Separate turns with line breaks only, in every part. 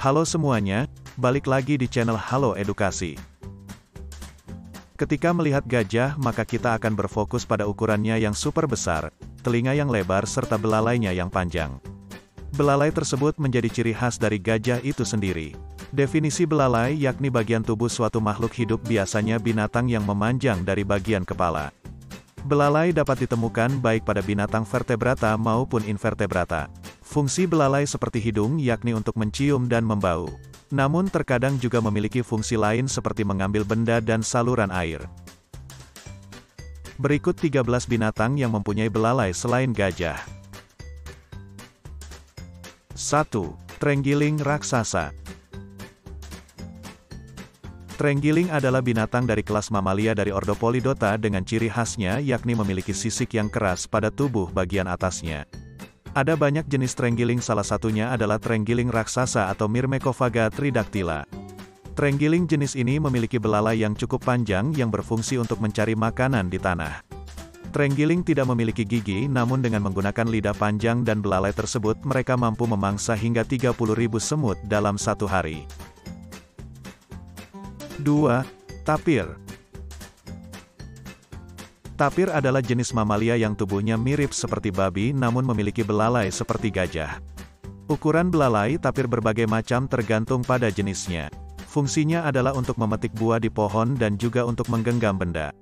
Halo semuanya, balik lagi di channel Halo Edukasi. Ketika melihat gajah, maka kita akan berfokus pada ukurannya yang super besar, telinga yang lebar serta belalainya yang panjang. Belalai tersebut menjadi ciri khas dari gajah itu sendiri. Definisi belalai yakni bagian tubuh suatu makhluk hidup, biasanya binatang yang memanjang dari bagian kepala. Belalai dapat ditemukan baik pada binatang vertebrata maupun invertebrata. Fungsi belalai seperti hidung yakni untuk mencium dan membau. Namun terkadang juga memiliki fungsi lain seperti mengambil benda dan saluran air. Berikut 13 binatang yang mempunyai belalai selain gajah. 1. Terenggiling raksasa. Terenggiling adalah binatang dari kelas mamalia dari ordo Polydota dengan ciri khasnya yakni memiliki sisik yang keras pada tubuh bagian atasnya. Ada banyak jenis terenggiling, salah satunya adalah terenggiling raksasa atau Myrmecophaga tridactyla. Terenggiling jenis ini memiliki belalai yang cukup panjang yang berfungsi untuk mencari makanan di tanah. Terenggiling tidak memiliki gigi, namun dengan menggunakan lidah panjang dan belalai tersebut mereka mampu memangsa hingga 30.000 semut dalam satu hari. 2. Tapir. Tapir adalah jenis mamalia yang tubuhnya mirip seperti babi namun memiliki belalai seperti gajah. Ukuran belalai tapir berbagai macam tergantung pada jenisnya. Fungsinya adalah untuk memetik buah di pohon dan juga untuk menggenggam benda.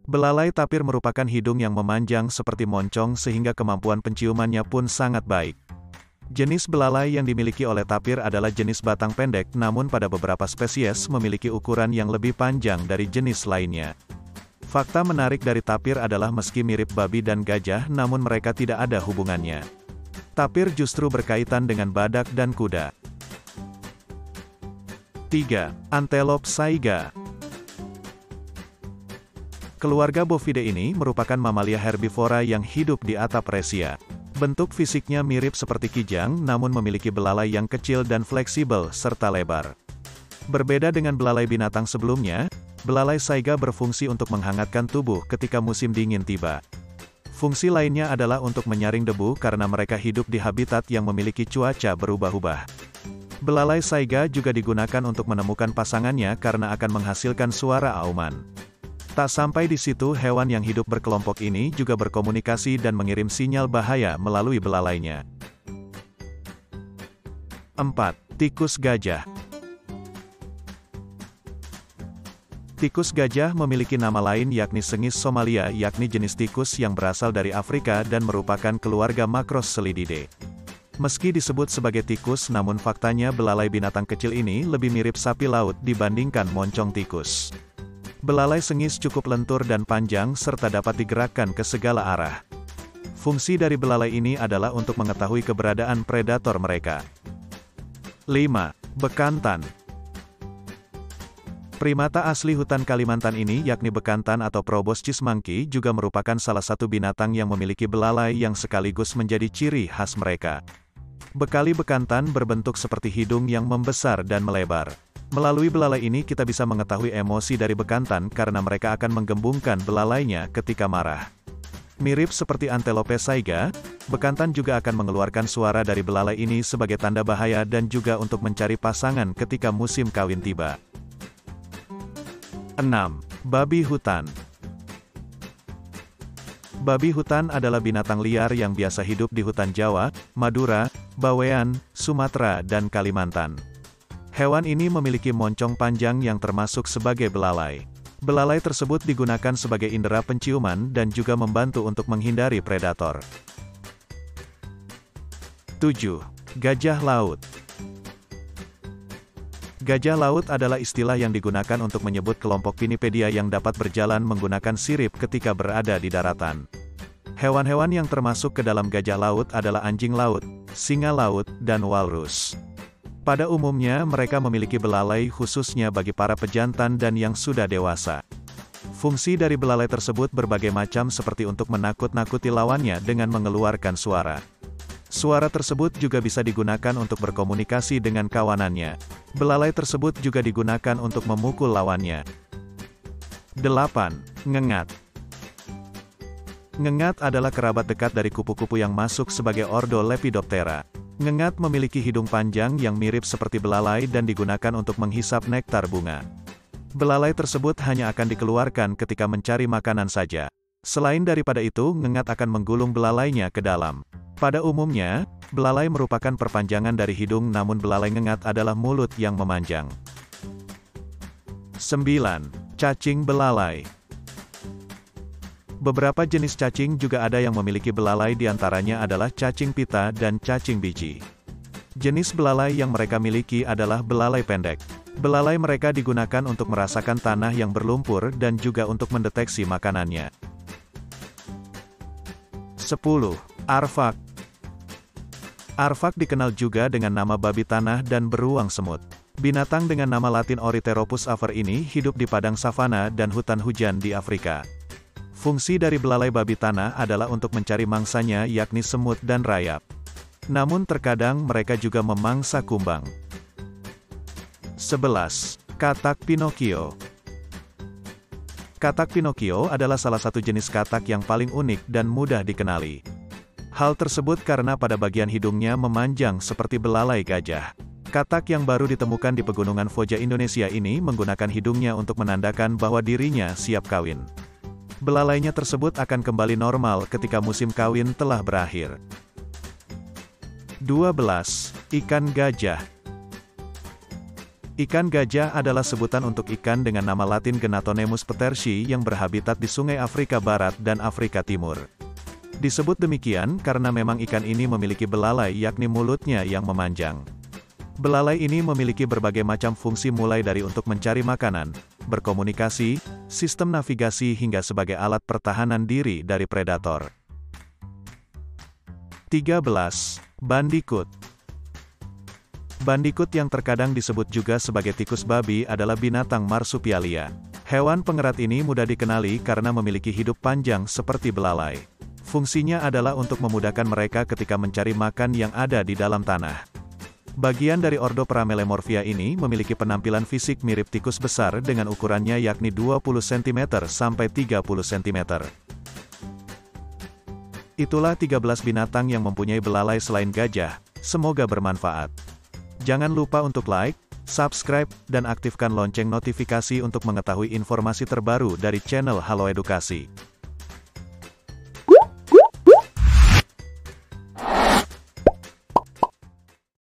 Belalai tapir merupakan hidung yang memanjang seperti moncong sehingga kemampuan penciumannya pun sangat baik. Jenis belalai yang dimiliki oleh tapir adalah jenis batang pendek, namun pada beberapa spesies memiliki ukuran yang lebih panjang dari jenis lainnya. Fakta menarik dari tapir adalah meski mirip babi dan gajah, namun mereka tidak ada hubungannya. Tapir justru berkaitan dengan badak dan kuda. 3. Antelope saiga. Keluarga Bovidae ini merupakan mamalia herbivora yang hidup di atap resia. Bentuk fisiknya mirip seperti kijang, namun memiliki belalai yang kecil dan fleksibel serta lebar. Berbeda dengan belalai binatang sebelumnya, belalai saiga berfungsi untuk menghangatkan tubuh ketika musim dingin tiba. Fungsi lainnya adalah untuk menyaring debu karena mereka hidup di habitat yang memiliki cuaca berubah-ubah. Belalai saiga juga digunakan untuk menemukan pasangannya karena akan menghasilkan suara auman. Tak sampai di situ, hewan yang hidup berkelompok ini juga berkomunikasi dan mengirim sinyal bahaya melalui belalainya. 4. Tikus gajah. Tikus gajah memiliki nama lain yakni Sengis somalia, yakni jenis tikus yang berasal dari Afrika dan merupakan keluarga Macrocelidae. Meski disebut sebagai tikus, namun faktanya belalai binatang kecil ini lebih mirip sapi laut dibandingkan moncong tikus. Belalai sengis cukup lentur dan panjang serta dapat digerakkan ke segala arah. Fungsi dari belalai ini adalah untuk mengetahui keberadaan predator mereka. 5. Bekantan. Primata asli hutan Kalimantan ini yakni bekantan atau Proboscis monkey juga merupakan salah satu binatang yang memiliki belalai yang sekaligus menjadi ciri khas mereka. Bekali bekantan berbentuk seperti hidung yang membesar dan melebar. Melalui belalai ini kita bisa mengetahui emosi dari bekantan karena mereka akan menggembungkan belalainya ketika marah. Mirip seperti antelope saiga, bekantan juga akan mengeluarkan suara dari belalai ini sebagai tanda bahaya dan juga untuk mencari pasangan ketika musim kawin tiba. 6. Babi hutan. Babi hutan adalah binatang liar yang biasa hidup di hutan Jawa, Madura, Bawean, Sumatera, dan Kalimantan. Hewan ini memiliki moncong panjang yang termasuk sebagai belalai. Belalai tersebut digunakan sebagai indera penciuman dan juga membantu untuk menghindari predator. 7. Gajah laut. Gajah laut adalah istilah yang digunakan untuk menyebut kelompok Pinnipedia yang dapat berjalan menggunakan sirip ketika berada di daratan. Hewan-hewan yang termasuk ke dalam gajah laut adalah anjing laut, singa laut, dan walrus. Pada umumnya mereka memiliki belalai khususnya bagi para pejantan dan yang sudah dewasa. Fungsi dari belalai tersebut berbagai macam seperti untuk menakut-nakuti lawannya dengan mengeluarkan suara. Suara tersebut juga bisa digunakan untuk berkomunikasi dengan kawanannya. Belalai tersebut juga digunakan untuk memukul lawannya. 8. Ngengat. Ngengat adalah kerabat dekat dari kupu-kupu yang masuk sebagai ordo Lepidoptera. Ngengat memiliki hidung panjang yang mirip seperti belalai dan digunakan untuk menghisap nektar bunga. Belalai tersebut hanya akan dikeluarkan ketika mencari makanan saja. Selain daripada itu, ngengat akan menggulung belalainya ke dalam. Pada umumnya, belalai merupakan perpanjangan dari hidung, namun belalai ngengat adalah mulut yang memanjang. 9. Cacing belalai. Beberapa jenis cacing juga ada yang memiliki belalai, diantaranya adalah cacing pita dan cacing biji. Jenis belalai yang mereka miliki adalah belalai pendek. Belalai mereka digunakan untuk merasakan tanah yang berlumpur dan juga untuk mendeteksi makanannya. 10. Arfak. Arfak dikenal juga dengan nama babi tanah dan beruang semut. Binatang dengan nama latin Ornithorhynchus afer ini hidup di padang savana dan hutan hujan di Afrika. Fungsi dari belalai babi tanah adalah untuk mencari mangsanya, yakni semut dan rayap. Namun terkadang mereka juga memangsa kumbang. 11. Katak Pinocchio. Katak Pinocchio adalah salah satu jenis katak yang paling unik dan mudah dikenali. Hal tersebut karena pada bagian hidungnya memanjang seperti belalai gajah. Katak yang baru ditemukan di pegunungan Foja Indonesia ini menggunakan hidungnya untuk menandakan bahwa dirinya siap kawin. Belalainya tersebut akan kembali normal ketika musim kawin telah berakhir. 12. Ikan gajah. Ikan gajah adalah sebutan untuk ikan dengan nama latin Gnatonemus petersi yang berhabitat di sungai Afrika Barat dan Afrika Timur. Disebut demikian karena memang ikan ini memiliki belalai, yakni mulutnya yang memanjang. Belalai ini memiliki berbagai macam fungsi, mulai dari untuk mencari makanan, berkomunikasi, sistem navigasi hingga sebagai alat pertahanan diri dari predator. 13. Bandikut. Bandikut yang terkadang disebut juga sebagai tikus babi adalah binatang marsupialia. Hewan pengerat ini mudah dikenali karena memiliki hidup panjang seperti belalai. Fungsinya adalah untuk memudahkan mereka ketika mencari makan yang ada di dalam tanah. Bagian dari ordo Paramelemorphia ini memiliki penampilan fisik mirip tikus besar dengan ukurannya yakni 20 cm sampai 30 cm. Itulah 13 binatang yang mempunyai belalai selain gajah. Semoga bermanfaat. Jangan lupa untuk like, subscribe, dan aktifkan lonceng notifikasi untuk mengetahui informasi terbaru dari channel Halo Edukasi.